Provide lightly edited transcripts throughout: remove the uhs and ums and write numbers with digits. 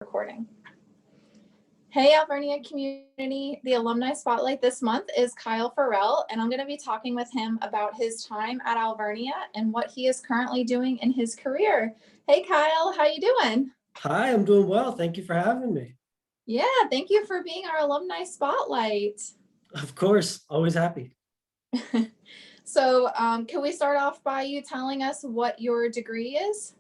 Recording. Hey, Alvernia community. The alumni spotlight this month is Kyle Farrell', and I'm going to be talking with him about his time at Alvernia and what he is currently doing in his career. Hey, Kyle, how you doing? Hi, I'm doing well. Thank you for having me. Yeah, thank you for being our alumni spotlight. Of course, always happy. So can we start off by you telling us what your degree is?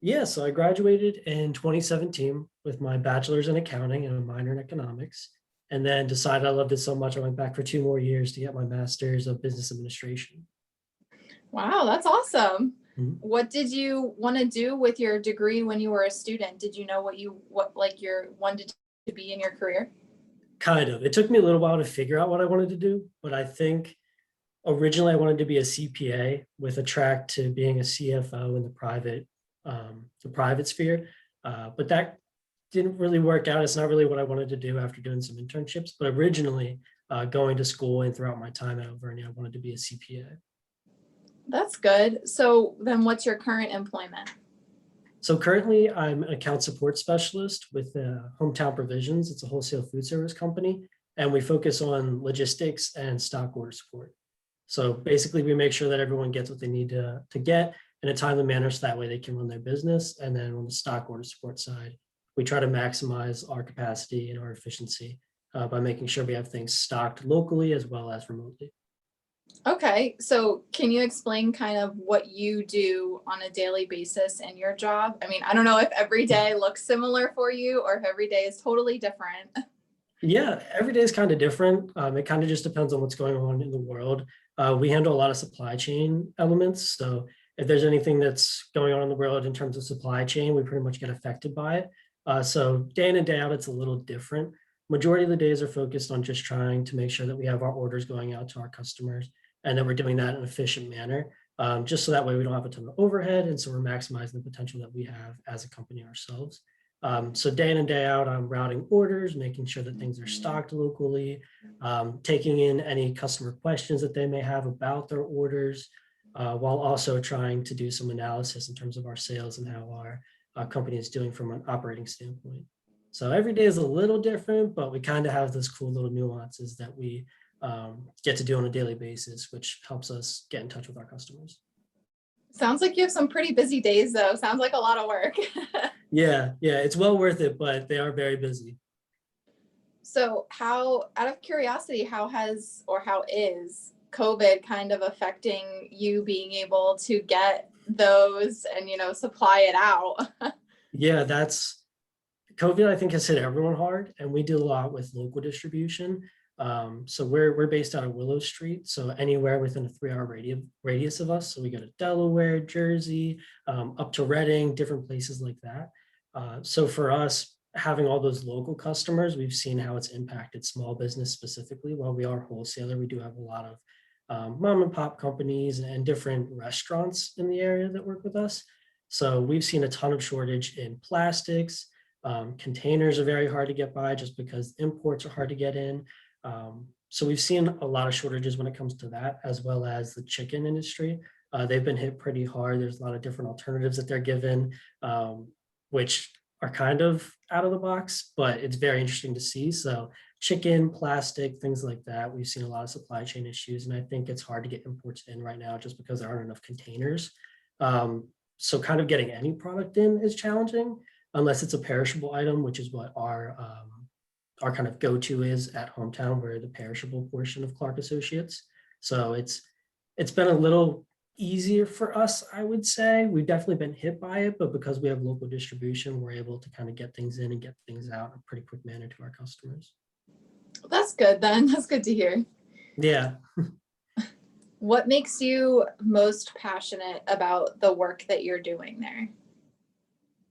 Yeah, so I graduated in 2017 with my bachelor's in accounting and a minor in economics, and then decided I loved it so much I went back for 2 more years to get my master's of business administration. Wow, that's awesome. Mhm. What did you want to do with your degree when you were a student? Did you know what you wanted to be in your career? Kind of. It took me a little while to figure out what I wanted to do, but I think originally I wanted to be a CPA with a track to being a CFO in the private sphere, but that didn't really work out. It's not really what I wanted to do after doing some internships, but originally going to school and throughout my time at Alvernia, I wanted to be a CPA. That's good. So then what's your current employment? So currently I'm an account support specialist with Hometown Provisions. It's a wholesale food service company, and we focus on logistics and stock order support. So basically we make sure that everyone gets what they need to get in a timely manner so that way they can run their business. And then on the stock order support side, we try to maximize our capacity and our efficiency by making sure we have things stocked locally as well as remotely. Okay, so can you explain kind of what you do on a daily basis in your job? I mean, I don't know if every day looks similar for you or if every day is totally different. Yeah, every day is kind of different. It kind of just depends on what's going on in the world. We handle a lot of supply chain elements. So if there's anything that's going on in the world in terms of supply chain, we pretty much get affected by it. So day in and day out, it's a little different. Majority of the days are focused on just trying to make sure that we have our orders going out to our customers and that we're doing that in an efficient manner, just so that way we don't have a ton of overhead. And so we're maximizing the potential that we have as a company ourselves. So day in and day out, I'm routing orders, making sure that things are stocked locally, taking in any customer questions that they may have about their orders, while also trying to do some analysis in terms of our sales and how our company is doing from an operating standpoint. So every day is a little different, but we kind of have those cool little nuances that we get to do on a daily basis, which helps us get in touch with our customers. Sounds like you have some pretty busy days though. Sounds like a lot of work. Yeah, it's well worth it, but they are very busy. So how, out of curiosity, how is COVID kind of affecting you being able to get those and, supply it out? Yeah, that's COVID, I think, has hit everyone hard, and we do a lot with local distribution. So we're based out of Willow Street, so anywhere within a 3-hour radius of us. So we go to Delaware, Jersey, up to Reading, different places like that. So for us, having all those local customers, we've seen how it's impacted small business specifically. While we are wholesaler, we do have a lot of mom and pop companies and different restaurants in the area that work with us. So we've seen a ton of shortage in plastics. Containers are very hard to get by just because imports are hard to get in. So we've seen a lot of shortages when it comes to that, as well as the chicken industry. They've been hit pretty hard. There's a lot of different alternatives that they're given, which are kind of out of the box, but it's very interesting to see. So chicken, plastic, things like that. We've seen a lot of supply chain issues, and I think it's hard to get imports in right now just because there aren't enough containers. So kind of getting any product in is challenging unless it's a perishable item, which is what our kind of go-to is at Hometown. We're the perishable portion of Clark Associates. So it's been a little easier for us, I would say. We've definitely been hit by it, but because we have local distribution, we're able to kind of get things in and get things out in a pretty quick manner to our customers. That's good then. That's good to hear. Yeah. What makes you most passionate about the work that you're doing there?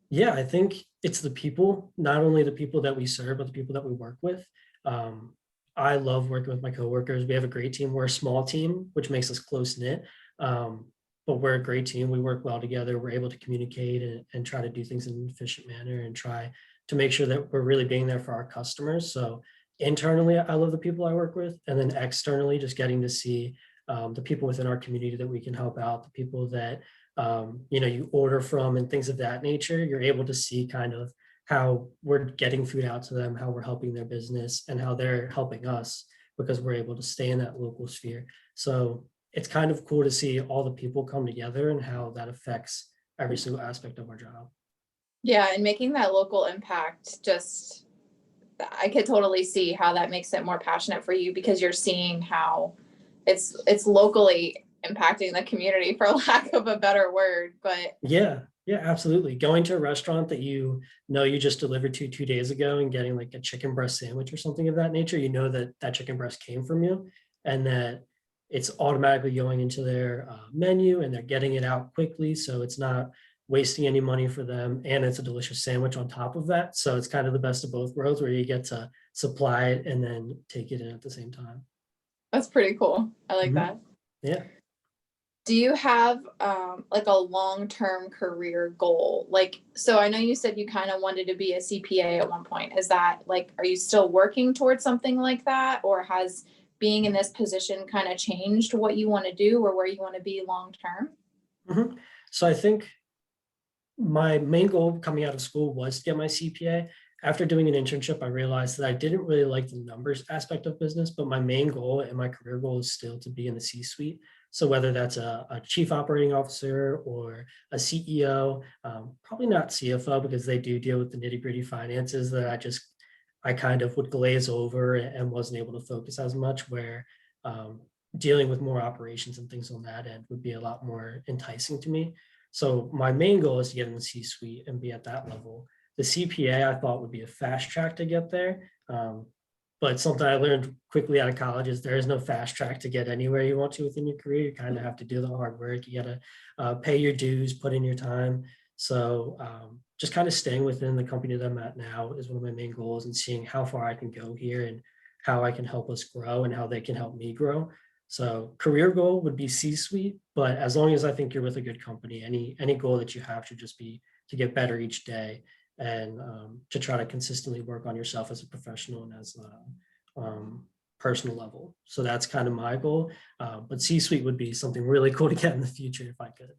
Yeah, I think it's the people, not only the people that we serve, but the people that we work with. I love working with my coworkers. We have a great team. We're a small team, which makes us close knit. But we're a great team. We work well together. We're able to communicate and try to do things in an efficient manner and try to make sure that we're really being there for our customers. So internally, I love the people I work with, and then externally, just getting to see the people within our community that we can help out, the people that you order from and things of that nature. You're able to see kind of how we're getting food out to them, how we're helping their business, and how they're helping us because we're able to stay in that local sphere. So it's kind of cool to see all the people come together and how that affects every single aspect of our job. Yeah, and making that local impact, just I could totally see how that makes it more passionate for you, because you're seeing how it's locally impacting the community, for lack of a better word. But Yeah, yeah, absolutely. Going to a restaurant that you know you just delivered to 2 days ago and getting like a chicken breast sandwich or something of that nature, you know that that chicken breast came from you and that it's automatically going into their menu and they're getting it out quickly. So it's not wasting any money for them. And it's a delicious sandwich on top of that. So it's kind of the best of both worlds where you get to supply it and then take it in at the same time. that's pretty cool. I like Mhm. that. Yeah. Do you have like a long-term career goal? Like, so I know you said you kind of wanted to be a CPA at one point. Is that like, are you still working towards something like that? Or has being in this position kind of changed what you want to do or where you want to be long term? Mhm. So I think my main goal coming out of school was to get my CPA. After doing an internship, I realized that I didn't really like the numbers aspect of business, but my main goal and my career goal is still to be in the C-suite. So whether that's a chief operating officer or a CEO, probably not CFO because they do deal with the nitty gritty finances that I kind of would glaze over and wasn't able to focus as much where um, dealing with more operations and things on that end would be a lot more enticing to me. So my main goal is to get in the C-suite and be at that level. The CPA I thought would be a fast track to get there. But something I learned quickly out of college is there is no fast track to get anywhere you want to within your career. You kind of have to do the hard work. You got to pay your dues, put in your time. So just kind of staying within the company that I'm at now is one of my main goals, and seeing how far I can go here and how I can help us grow and how they can help me grow. So career goal would be C-suite, but as long as I think you're with a good company, any goal that you have should just be to get better each day and to try to consistently work on yourself as a professional and as a personal level. So that's kind of my goal. But C-suite would be something really cool to get in the future if I could.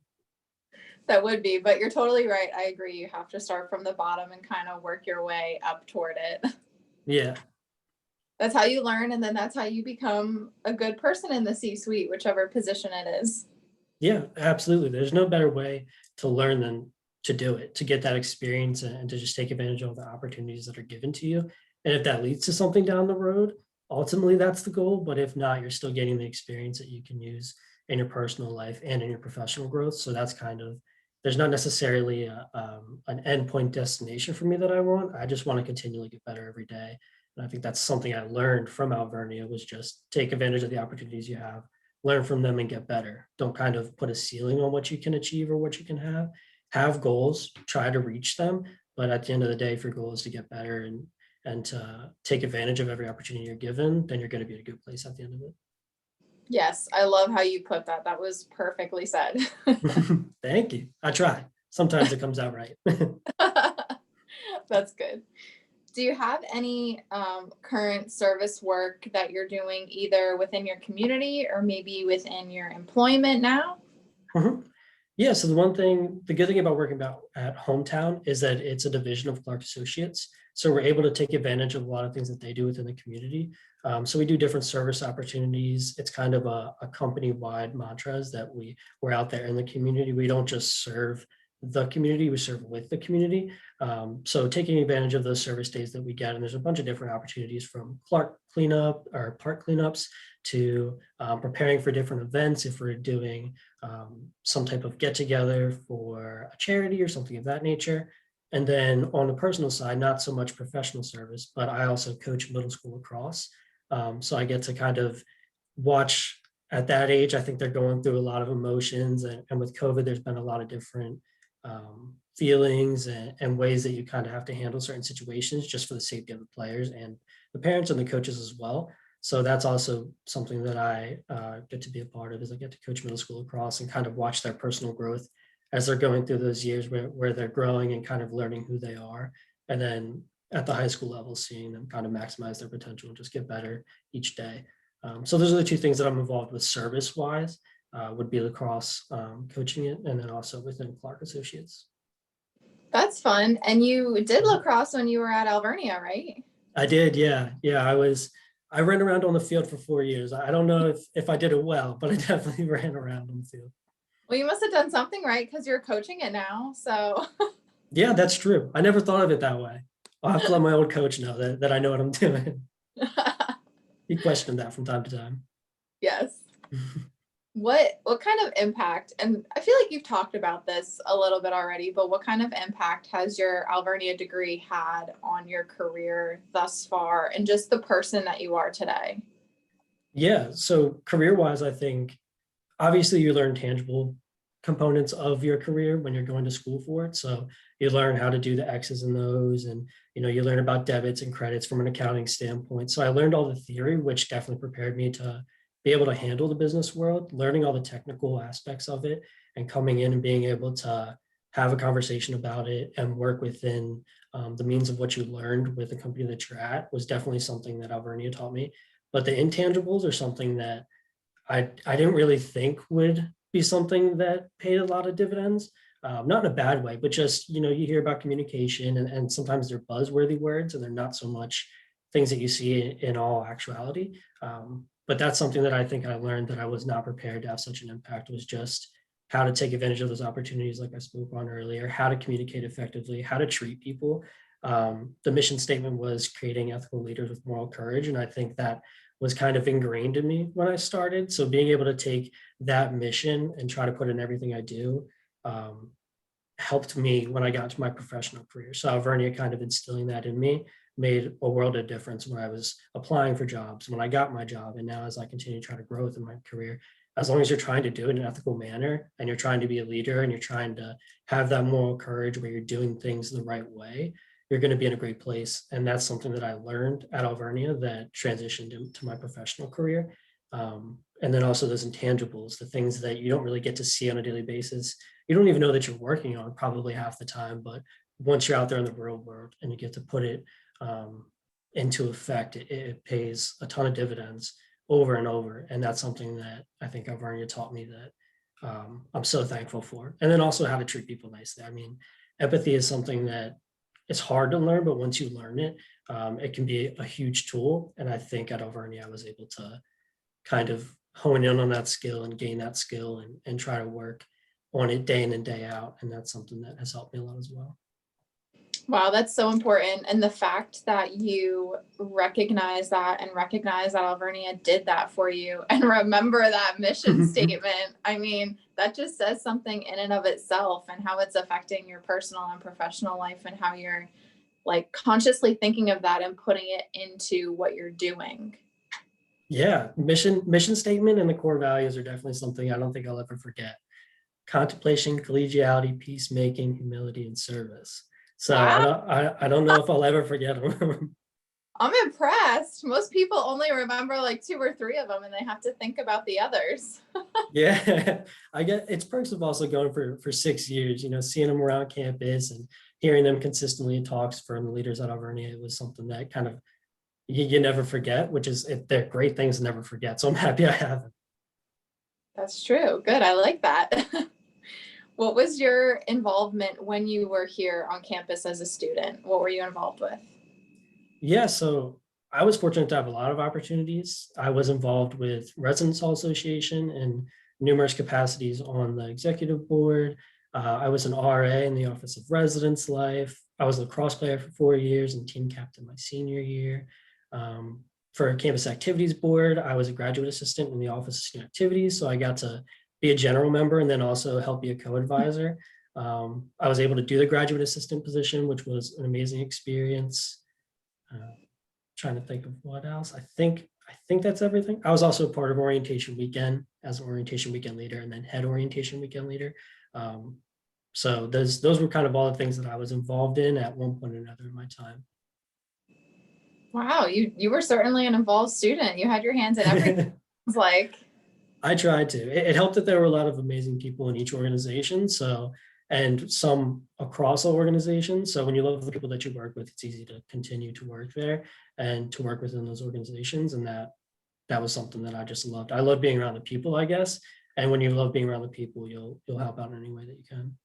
That would be, but you're totally right. I agree. You have to start from the bottom and kind of work your way up toward it. Yeah, That's how you learn, and then that's how you become a good person in the C-suite, whichever position it is. yeah, absolutely. There's no better way to learn than to do it, to get that experience and to just take advantage of the opportunities that are given to you. And if that leads to something down the road, ultimately that's the goal. But if not, you're still getting the experience that you can use in your personal life and in your professional growth. So that's kind of, there's not necessarily an endpoint destination for me that I want. I just want to continually get better every day. And I think that's something I learned from Alvernia was just take advantage of the opportunities you have, learn from them and get better. Don't kind of put a ceiling on what you can achieve or what you can have. Have goals, try to reach them. But at the end of the day, if your goal is to get better and to take advantage of every opportunity you're given, then you're going to be in a good place at the end of Yes, I love how you put that. That was perfectly said. it. Thank you. I try. Sometimes it comes out right. That's good. Do you have any current service work that you're doing either within your community or maybe within your employment now? Mhm. Yeah, so the good thing about working about at Hometown is that it's a division of Clark Associates. So we're able to take advantage of a lot of things that they do within the community. So we do different service opportunities. It's kind of a company-wide mantras that we're out there in the community. We don't just serve the community, we serve with the community. So taking advantage of those service days that we get, and there's a bunch of different opportunities from Clark cleanup or park cleanups to preparing for different events if we're doing some type of get together for a charity or something of that nature. And then on the personal side, not so much professional service, but I also coach middle school lacrosse. So I get to kind of watch at that age. I think they're going through a lot of emotions, and with COVID, there's been a lot of different feelings and ways that you kind of have to handle certain situations just for the safety of the players and the parents and the coaches as well. So that's also something that I get to be a part of, is I get to coach middle school lacrosse and kind of watch their personal growth as they're going through those years where they're growing and kind of learning who they are. And then at the high school level, seeing them kind of maximize their potential and just get better each day. So those are the two things that I'm involved with service wise, would be lacrosse, coaching it, and then also within Clark Associates. That's fun. And you did lacrosse when you were at Alvernia, right? I did, yeah. I ran around on the field for 4 years. I don't know if I did it well, but I definitely ran around on the field. Well, you must have done something right because you're coaching it now. So Yeah, that's true. I never thought of it that way. I'll have to let my old coach know that I know what I'm doing. He questioned that from time to time. yes. What kind of impact, and I feel like you've talked about this a little bit already, but what kind of impact has your Alvernia degree had on your career thus far and just the person that you are today? Yeah, so career-wise, I think obviously you learn tangible components of your career when you're going to school for it. So you learn how to do the X's and O's, and you learn about debits and credits from an accounting standpoint. So I learned all the theory, which definitely prepared me to be able to handle the business world, learning all the technical aspects of it and coming in and being able to have a conversation about it and work within the means of what you learned with the company that you're at was definitely something that Alvernia taught me. But the intangibles are something that I didn't really think would be something that paid a lot of dividends. Not in a bad way, but just, you hear about communication and sometimes they're buzzworthy words and they're not so much things that you see in all actuality. But that's something that I think I learned that I was not prepared to have such an impact was just how to take advantage of those opportunities, like I spoke on earlier, how to communicate effectively, how to treat people. The mission statement was creating ethical leaders with moral courage. And I think that was kind of ingrained in me when I started. So being able to take that mission and try to put in everything I do um, helped me when I got into my professional career. So Alvernia kind of instilling that in me made a world of difference when I was applying for jobs, when I got my job, and now as I continue to try to grow within my career. As long as you're trying to do it in an ethical manner and you're trying to be a leader and you're trying to have that moral courage where you're doing things the right way, you're going to be in a great place. And that's something that I learned at Alvernia that transitioned into my professional career. And then also those intangibles, the things that you don't really get to see on a daily basis. You don't even know that you're working on probably half the time, but once you're out there in the real world and you get to put it into effect, it pays a ton of dividends over and over. And that's something that I think Alvernia taught me that I'm so thankful for. And then also how to treat people nicely. I mean, empathy is something that it's hard to learn, but once you learn it, it can be a huge tool. And I think at Alvernia, I was able to kind of hone in on that skill and gain that skill and try to work on it day in and day out. And that's something that has helped me a lot as well. Wow, that's so important. And the fact that you recognize that Alvernia did that for you and remember that mission statement, I mean, that just says something in and of itself and how it's affecting your personal and professional life and how you're like consciously thinking of that and putting it into what you're doing. Yeah, mission statement and the core values are definitely something I don't think I'll ever forget. Contemplation, collegiality, peacemaking, humility, and service. So Wow, I don't know if I'll ever forget them. I'm impressed. Most people only remember like 2 or 3 of them and they have to think about the others. Yeah, I get it's perks of also going for 6 years, seeing them around campus and hearing them consistently in talks from the leaders at Alvernia. It was something that kind of you never forget, which is they're great things to never forget. So I'm happy I have it. That's true. Good. I like that. What was your involvement when you were here on campus as a student? What were you involved with? Yeah, so I was fortunate to have a lot of opportunities. I was involved with Residence Hall Association in numerous capacities on the executive board. I was an RA in the Office of Residence Life. I was a lacrosse player for 4 years and team captain my senior year. For campus activities board, I was a graduate assistant in the Office of Student Activities, so I got to be a general member and then also help be a co-advisor. I was able to do the graduate assistant position, which was an amazing experience. Trying to think of what else. I think that's everything. I was also part of orientation weekend as an orientation weekend leader and then head orientation weekend leader. So those were kind of all the things that I was involved in at one point or another in my time. Wow, you were certainly an involved student. You had your hands in everything. It's like I tried to. It helped that there were a lot of amazing people in each organization. So, and some across all organizations. So when you love the people that you work with, it's easy to continue to work there and to work within those organizations. And that was something that I just loved. I love being around the people, I guess. And when you love being around the people, you'll help out in any way that you can.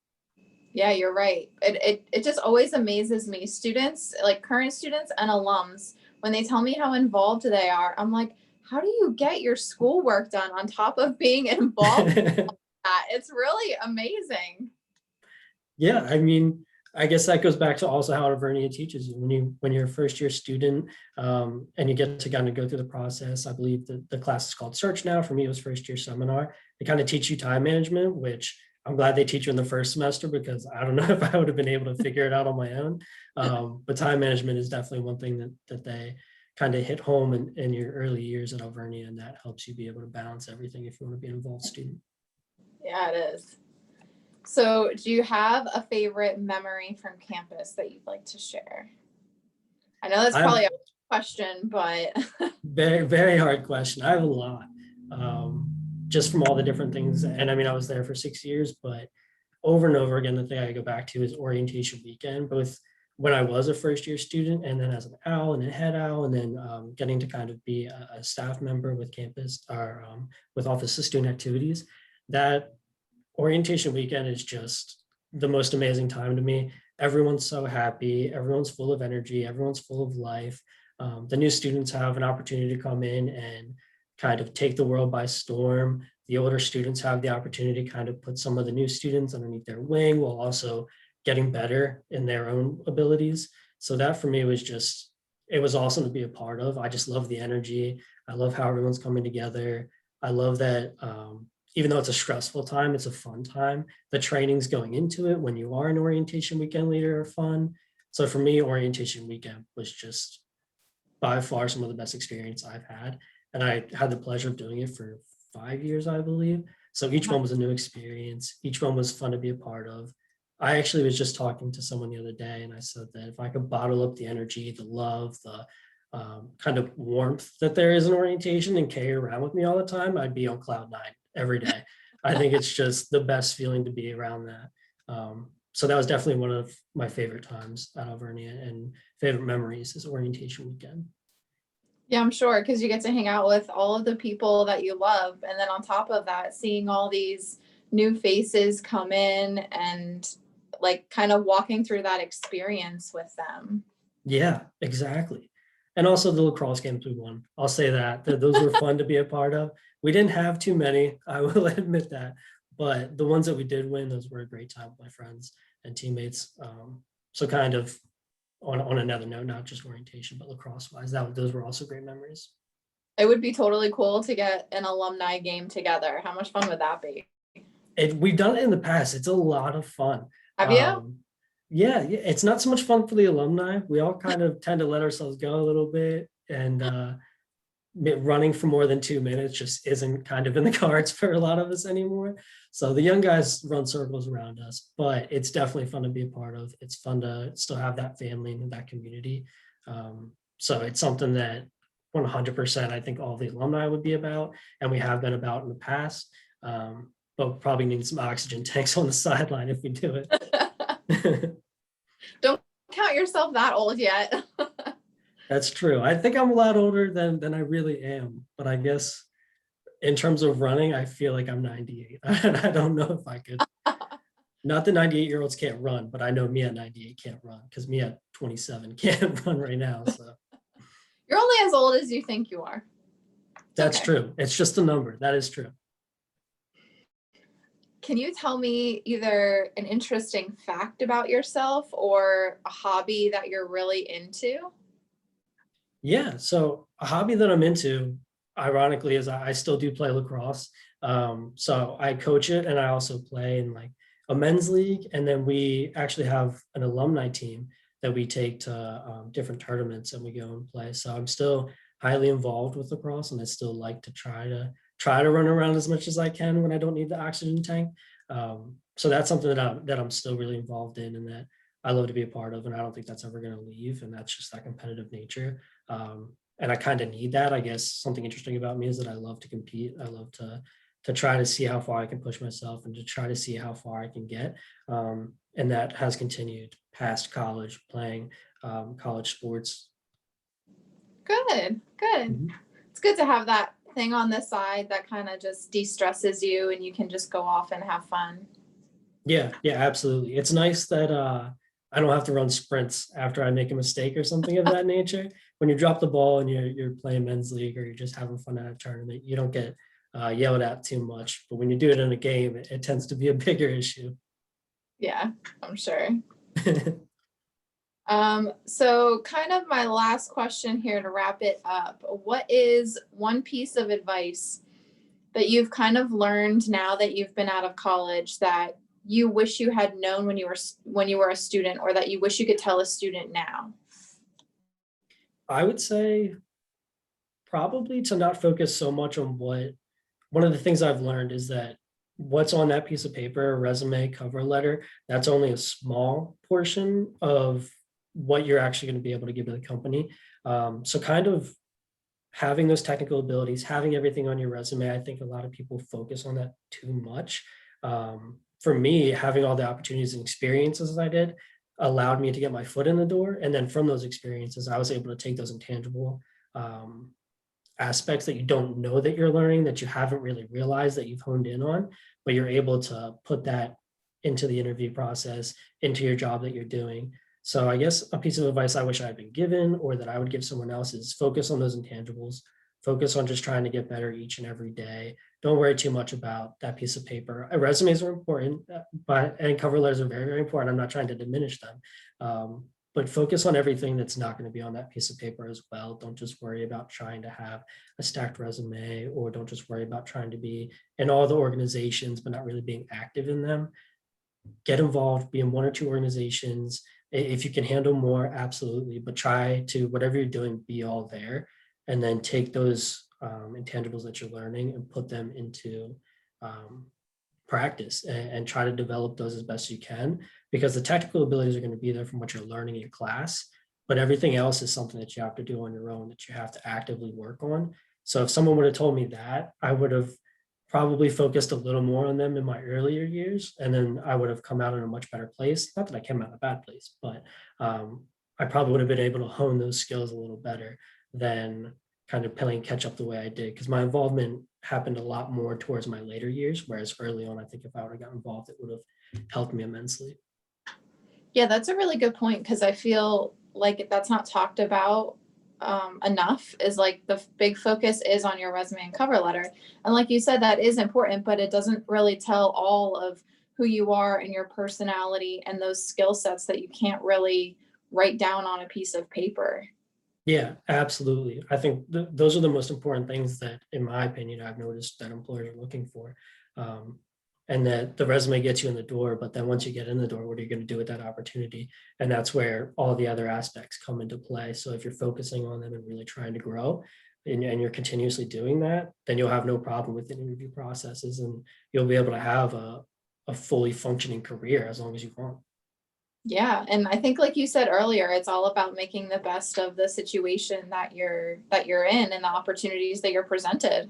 Yeah, you're right. It just always amazes me. Students, like current students and alums, when they tell me how involved they are, I'm like, how do you get your schoolwork done on top of being involved in that? It's really amazing. Yeah, I mean, I guess that goes back to also how Alvernia teaches you when you're a first year student, and you get to kind of go through the process. I believe the class is called Search now. For me, it was first year seminar. They kind of teach you time management, which I'm glad they teach you in the first semester because I don't know if I would have been able to figure it out on my own. But time management is definitely one thing that they kind of hit home in your early years at Alvernia, and that helps you be able to balance everything if you want to be an involved student. Yeah, it is. So, do you have a favorite memory from campus that you'd like to share? I know that's I have probably a question, but very, very hard question. I have a lot, just from all the different things. And I mean, I was there for 6 years, but over and over again, the thing I go back to is orientation weekend, both when I was a first year student and then as an owl and a head owl, and then getting to kind of be a staff member with campus or with Office of Student Activities. That orientation weekend is just the most amazing time to me. Everyone's so happy, everyone's full of energy, everyone's full of life. The new students have an opportunity to come in and kind of take the world by storm. The older students have the opportunity to kind of put some of the new students underneath their wing while also getting better in their own abilities. So that for me was just, it was awesome to be a part of. I just love the energy. I love how everyone's coming together. I love that even though it's a stressful time, it's a fun time. The trainings going into it when you are an orientation weekend leader are fun. So for me, orientation weekend was just by far some of the best experience I've had. And I had the pleasure of doing it for 5 years, I believe. So each one was a new experience. Each one was fun to be a part of. I actually was just talking to someone the other day, and I said that if I could bottle up the energy, the love, the kind of warmth that there is in orientation and carry around with me all the time, I'd be on cloud nine every day. I think it's just the best feeling to be around that. So that was definitely one of my favorite times at Alvernia, and favorite memories is orientation weekend. yeah, I'm sure because you get to hang out with all of the people that you love. And then on top of that, seeing all these new faces come in and like kind of walking through that experience with them. Yeah, exactly. And also the lacrosse games we won. I'll say that those were fun to be a part of. We didn't have too many, I will admit that, but the ones that we did win, those were a great time with my friends and teammates. So kind of on another note, not just orientation, but lacrosse wise, those were also great memories. It would be totally cool to get an alumni game together. How much fun would that be? We've done it in the past. It's a lot of fun. Have you? Yeah, it's not so much fun for the alumni. We all kind of tend to let ourselves go a little bit, and running for more than 2 minutes just isn't kind of in the cards for a lot of us anymore. So the young guys run circles around us, but it's definitely fun to be a part of. It's fun to still have that family and that community. So it's something that 100% I think all the alumni would be about, and we have been about in the past. But probably need some oxygen tanks on the sideline if we do it. Don't count yourself that old yet. That's true. I think I'm a lot older than I really am, but I guess in terms of running, I feel like I'm 98. I don't know if I could. Not that 98-year-olds can't run, but I know me at 98 can't run because me at 27 can't run right now. So You're only as old as you think you are. that's okay. true. It's just a number. That is true. Can you tell me either an interesting fact about yourself or a hobby that you're really into? Yeah. So a hobby that I'm into, ironically, is I still do play lacrosse. So I coach it, and I also play in like a men's league. And then we actually have an alumni team that we take to different tournaments and we go and play. So I'm still highly involved with lacrosse, and I still like to try to run around as much as I can when I don't need the oxygen tank. So that's something that I'm still really involved in, and that I love to be a part of, and I don't think that's ever going to leave. And that's just that competitive nature. And I kind of need that. I guess something interesting about me is that I love to compete. I love to try to see how far I can push myself and to try to see how far I can get. And that has continued past college, playing college sports. Good, good. Mhm. It's good to have that thing on the side that kind of just de-stresses you and you can just go off and have fun. Yeah, yeah, absolutely. It's nice that I don't have to run sprints after I make a mistake or something of that nature. When you drop the ball and you're playing men's league or you're just having fun at a tournament, you don't get yelled at too much. But when you do it in a game, it tends to be a bigger issue. Yeah, I'm sure. So kind of my last question here to wrap it up. What is one piece of advice that you've kind of learned now that you've been out of college that you wish you had known when you were a student, or that you wish you could tell a student now? I would say probably to not focus so much on one of the things I've learned is that what's on that piece of paper, resume, cover letter, that's only a small portion of what you're actually going to be able to give to the company. So kind of having those technical abilities, having everything on your resume, I think a lot of people focus on that too much. For me, having all the opportunities and experiences I did allowed me to get my foot in the door. And then from those experiences, I was able to take those intangible um, aspects that you don't know that you're learning, that you haven't really realized that you've honed in on, but you're able to put that into the interview process, into your job that you're doing. So I guess a piece of advice I wish I had been given or that I would give someone else is focus on those intangibles, focus on just trying to get better each and every day. Don't worry too much about that piece of paper. Resumes are important, but and cover letters are very, very important. I'm not trying to diminish them. But focus on everything that's not going to be on that piece of paper as well. Don't just worry about trying to have a stacked resume, or don't just worry about trying to be in all the organizations but not really being active in them. Get involved, be in one or two organizations. If you can handle more, absolutely, but try to, whatever you're doing, be all there, and then take those intangibles that you're learning and put them into um, practice, and try to develop those as best you can, because the technical abilities are going to be there from what you're learning in class, but everything else is something that you have to do on your own, that you have to actively work on. So if someone would have told me that, I would have probably focused a little more on them in my earlier years, and then I would have come out in a much better place. Not that I came out in a bad place, but I probably would have been able to hone those skills a little better than kind of playing catch up the way I did, because my involvement happened a lot more towards my later years, whereas early on, I think if I would have got involved, it would have helped me immensely. Yeah, that's a really good point, because I feel like that's not talked about enough. Is like the big focus is on your resume and cover letter, and like you said, that is important, but it doesn't really tell all of who you are and your personality and those skill sets that you can't really write down on a piece of paper. Yeah, absolutely. I think those are the most important things that, in my opinion, I've noticed that employers are looking for. Um, and that the resume gets you in the door, but then once you get in the door, what are you going to do with that opportunity? And that's where all the other aspects come into play. So if you're focusing on them and really trying to grow, and you're continuously doing that, then you'll have no problem with the interview processes, and you'll be able to have a fully functioning career as long as you want. Yeah, and I think like you said earlier, it's all about making the best of the situation that you're in and the opportunities that you're presented.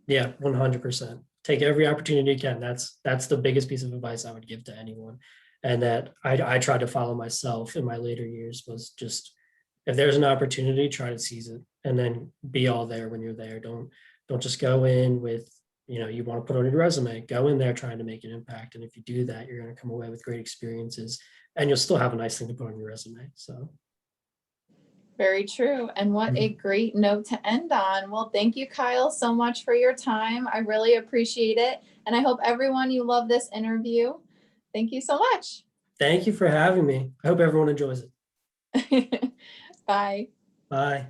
Yeah, 100%. Take every opportunity you can. That's the biggest piece of advice I would give to anyone. And that I tried to follow myself in my later years, was just, if there's an opportunity, try to seize it, and then be all there when you're there. Don't just go in with, you want to put on your resume. Go in there trying to make an impact. And if you do that, you're going to come away with great experiences, and you'll still have a nice thing to put on your resume. So Very true. And what a great note to end on. Well, thank you, Kyle, so much for your time. I really appreciate it. And I hope everyone, you love this interview. Thank you so much. thank you for having me. I hope everyone enjoys it. Bye. Bye.